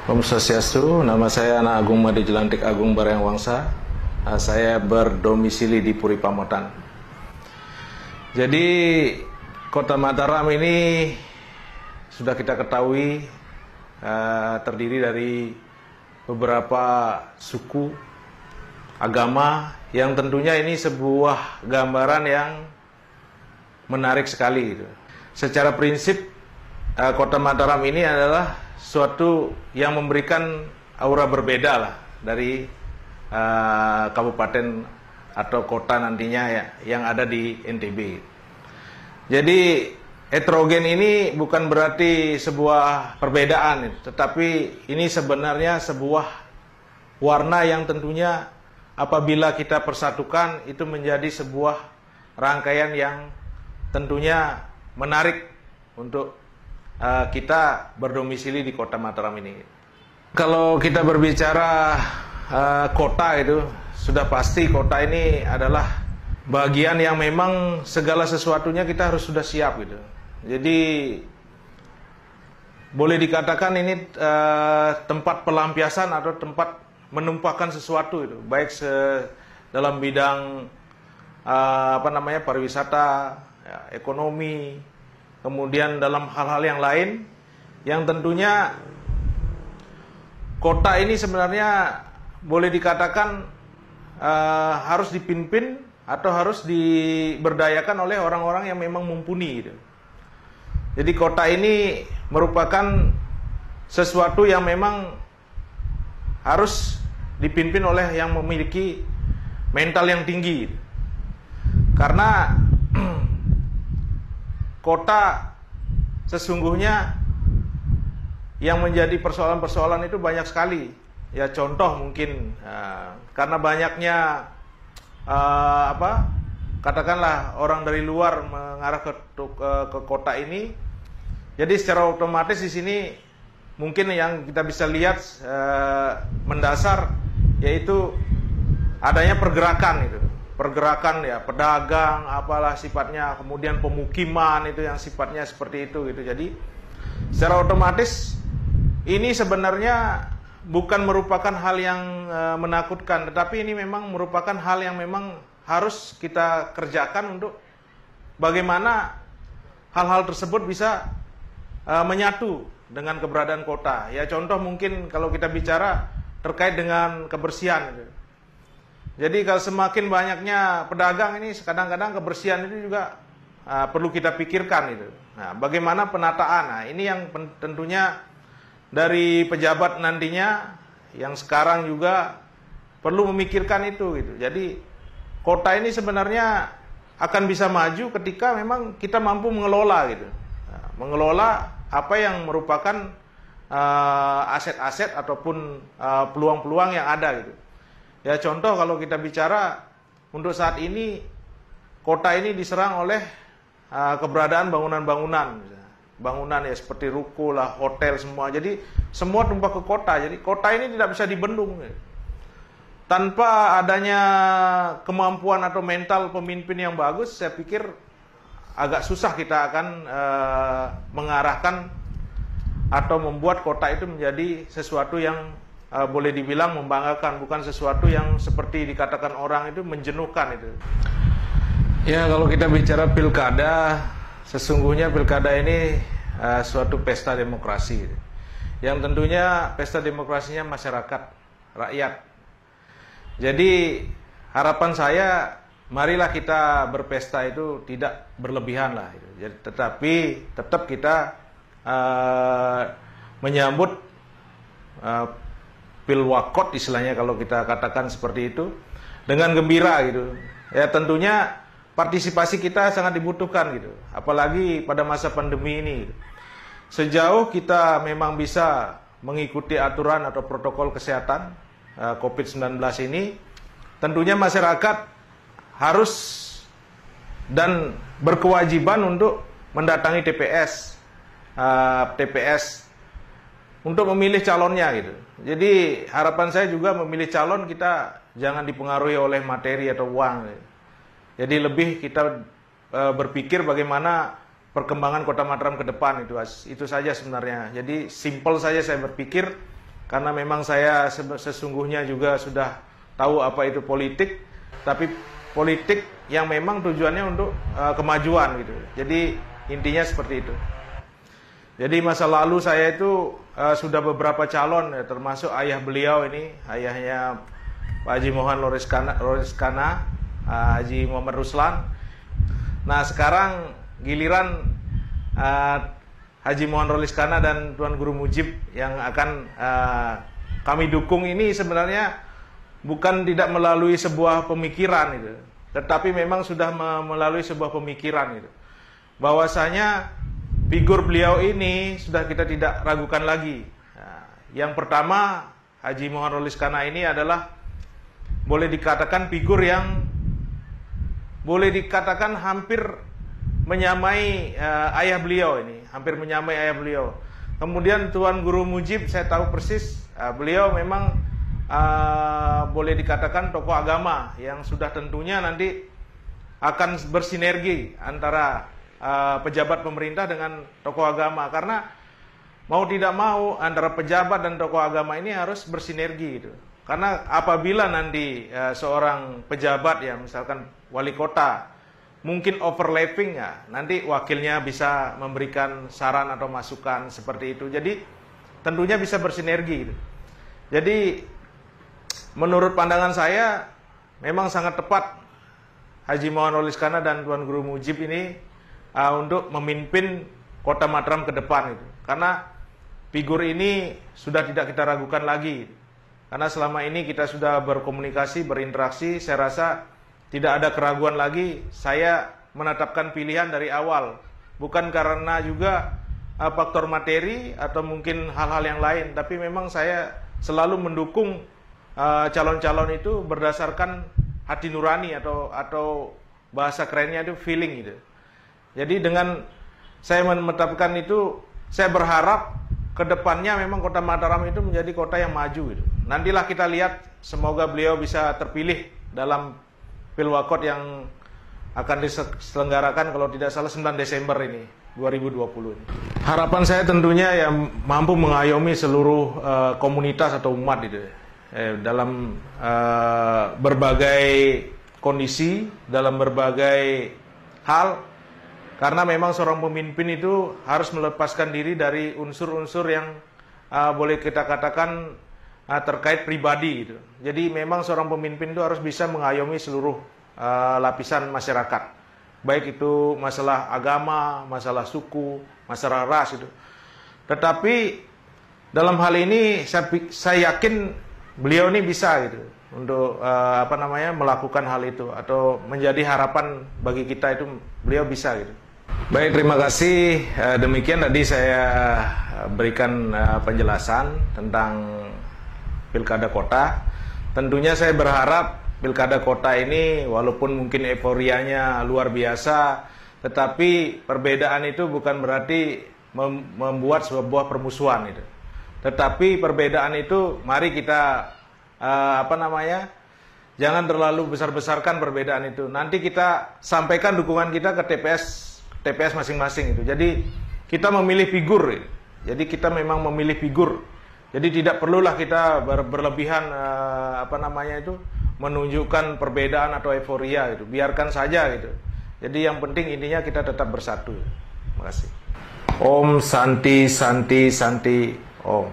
Om Swastiastu, nama saya Anak Agung Made Jelantik Agung Barayang Wangsa. Saya berdomisili di Puri Pamotan. Jadi Kota Mataram ini sudah kita ketahui terdiri dari beberapa suku, agama, yang tentunya ini sebuah gambaran yang menarik sekali gitu. Secara prinsip Kota Mataram ini adalah suatu yang memberikan aura berbeda lah dari kabupaten atau kota nantinya ya, yang ada di NTB. Jadi heterogen ini bukan berarti sebuah perbedaan, tetapi ini sebenarnya sebuah warna yang tentunya apabila kita persatukan itu menjadi sebuah rangkaian yang tentunya menarik untuk kita berdomisili di Kota Mataram ini. Kalau kita berbicara kota itu, sudah pasti kota ini adalah bagian yang memang segala sesuatunya kita harus sudah siap gitu. Jadi boleh dikatakan ini tempat pelampiasan atau tempat menumpahkan sesuatu itu, baik dalam bidang pariwisata, ya, ekonomi, kemudian dalam hal-hal yang lain, yang tentunya kota ini sebenarnya boleh dikatakan harus dipimpin atau harus diberdayakan oleh orang-orang yang memang mumpuni gitu. Jadi kota ini merupakan sesuatu yang memang harus dipimpin oleh yang memiliki mental yang tinggi gitu. Karena kota sesungguhnya yang menjadi persoalan-persoalan itu banyak sekali. Ya contoh mungkin karena banyaknya katakanlah orang dari luar mengarah ke kota ini. Jadi secara otomatis di sini mungkin yang kita bisa lihat mendasar yaitu adanya pergerakan itu. Pergerakan ya pedagang apalah sifatnya, kemudian pemukiman itu yang sifatnya seperti itu gitu. Jadi secara otomatis ini sebenarnya bukan merupakan hal yang menakutkan, tetapi ini memang merupakan hal yang memang harus kita kerjakan untuk bagaimana hal-hal tersebut bisa menyatu dengan keberadaan kota. Ya contoh mungkin kalau kita bicara terkait dengan kebersihan gitu. Jadi kalau semakin banyaknya pedagang ini, kadang-kadang kebersihan itu juga perlu kita pikirkan itu. Nah, bagaimana penataan? Nah, ini yang tentunya dari pejabat nantinya yang sekarang juga perlu memikirkan itu gitu. Jadi kota ini sebenarnya akan bisa maju ketika memang kita mampu mengelola gitu. Nah, mengelola apa yang merupakan aset-aset ataupun peluang-peluang yang ada gitu. Ya contoh kalau kita bicara untuk saat ini kota ini diserang oleh keberadaan bangunan-bangunan, bangunan ya seperti ruko lah, hotel semua. Jadi semua tumpah ke kota. Jadi kota ini tidak bisa dibendung. Tanpa adanya kemampuan atau mental pemimpin yang bagus, saya pikir agak susah kita akan mengarahkan atau membuat kota itu menjadi sesuatu yang boleh dibilang membanggakan, bukan sesuatu yang seperti dikatakan orang itu menjenuhkan itu. Ya kalau kita bicara pilkada, sesungguhnya pilkada ini suatu pesta demokrasi, yang tentunya pesta demokrasinya masyarakat, rakyat. Jadi harapan saya, marilah kita berpesta itu tidak berlebihan lah. Jadi, tetapi tetap kita menyambut pilwakot istilahnya kalau kita katakan seperti itu dengan gembira gitu. Ya tentunya partisipasi kita sangat dibutuhkan gitu. Apalagi pada masa pandemi ini. Sejauh kita memang bisa mengikuti aturan atau protokol kesehatan COVID-19 ini, tentunya masyarakat harus dan berkewajiban untuk mendatangi TPS untuk memilih calonnya gitu. Jadi harapan saya juga memilih calon kita jangan dipengaruhi oleh materi atau uang. Jadi lebih kita berpikir bagaimana perkembangan Kota Mataram ke depan itu saja sebenarnya. Jadi simple saja saya berpikir karena memang saya sesungguhnya juga sudah tahu apa itu politik, tapi politik yang memang tujuannya untuk kemajuan gitu. Jadi intinya seperti itu. Jadi masa lalu saya itu sudah beberapa calon, ya, termasuk ayah beliau ini, ayahnya Pak Haji Mohan Loriskana, Haji Muhammad Ruslan. Nah sekarang giliran Haji Mohan Loriskana dan Tuan Guru Mujib yang akan kami dukung ini sebenarnya bukan tidak melalui sebuah pemikiran itu, tetapi memang sudah melalui sebuah pemikiran itu. Bahwasanya figur beliau ini sudah kita tidak ragukan lagi. Nah, yang pertama, Haji Mohan Loriskana ini adalah boleh dikatakan figur yang boleh dikatakan hampir menyamai ayah beliau ini, hampir menyamai ayah beliau. Kemudian Tuan Guru Mujib, saya tahu persis, beliau memang boleh dikatakan tokoh agama yang sudah tentunya nanti akan bersinergi antara pejabat pemerintah dengan tokoh agama, karena mau tidak mau antara pejabat dan tokoh agama ini harus bersinergi gitu. Karena apabila nanti seorang pejabat ya misalkan wali kota mungkin overlapping ya, nanti wakilnya bisa memberikan saran atau masukan seperti itu. Jadi tentunya bisa bersinergi gitu. Jadi menurut pandangan saya memang sangat tepat Haji Mohan Loriskana dan Tuan Guru Mujib ini untuk memimpin Kota Mataram ke depan itu. Karena figur ini sudah tidak kita ragukan lagi. Karena selama ini kita sudah berkomunikasi, berinteraksi, saya rasa tidak ada keraguan lagi. Saya menetapkan pilihan dari awal, bukan karena juga faktor materi atau mungkin hal-hal yang lain, tapi memang saya selalu mendukung calon-calon itu berdasarkan hati nurani atau bahasa kerennya itu feeling gitu. Jadi dengan saya menetapkan itu, saya berharap ke depannya memang Kota Mataram itu menjadi kota yang maju gitu. Nantilah kita lihat, semoga beliau bisa terpilih dalam Pilwakot yang akan diselenggarakan kalau tidak salah 9 Desember ini, 2020 ini. Harapan saya tentunya yang mampu mengayomi seluruh komunitas atau umat gitu, dalam berbagai kondisi, dalam berbagai hal. Karena memang seorang pemimpin itu harus melepaskan diri dari unsur-unsur yang boleh kita katakan terkait pribadi gitu. Jadi memang seorang pemimpin itu harus bisa mengayomi seluruh lapisan masyarakat. Baik itu masalah agama, masalah suku, masalah ras itu. Tetapi dalam hal ini saya yakin beliau ini bisa gitu untuk melakukan hal itu atau menjadi harapan bagi kita itu beliau bisa gitu. Baik, terima kasih. Demikian tadi saya berikan penjelasan tentang Pilkada Kota. Tentunya saya berharap Pilkada Kota ini walaupun mungkin euforianya luar biasa, tetapi perbedaan itu bukan berarti membuat sebuah permusuhan itu. Tetapi perbedaan itu mari kita jangan terlalu besar-besarkan perbedaan itu. Nanti kita sampaikan dukungan kita ke TPS masing-masing itu. Jadi kita memilih figur. Jadi kita memang memilih figur. Jadi tidak perlulah kita berlebihan menunjukkan perbedaan atau euforia gitu. Biarkan saja gitu. Jadi yang penting intinya kita tetap bersatu. Terima kasih. Om Santi Santi Santi Om.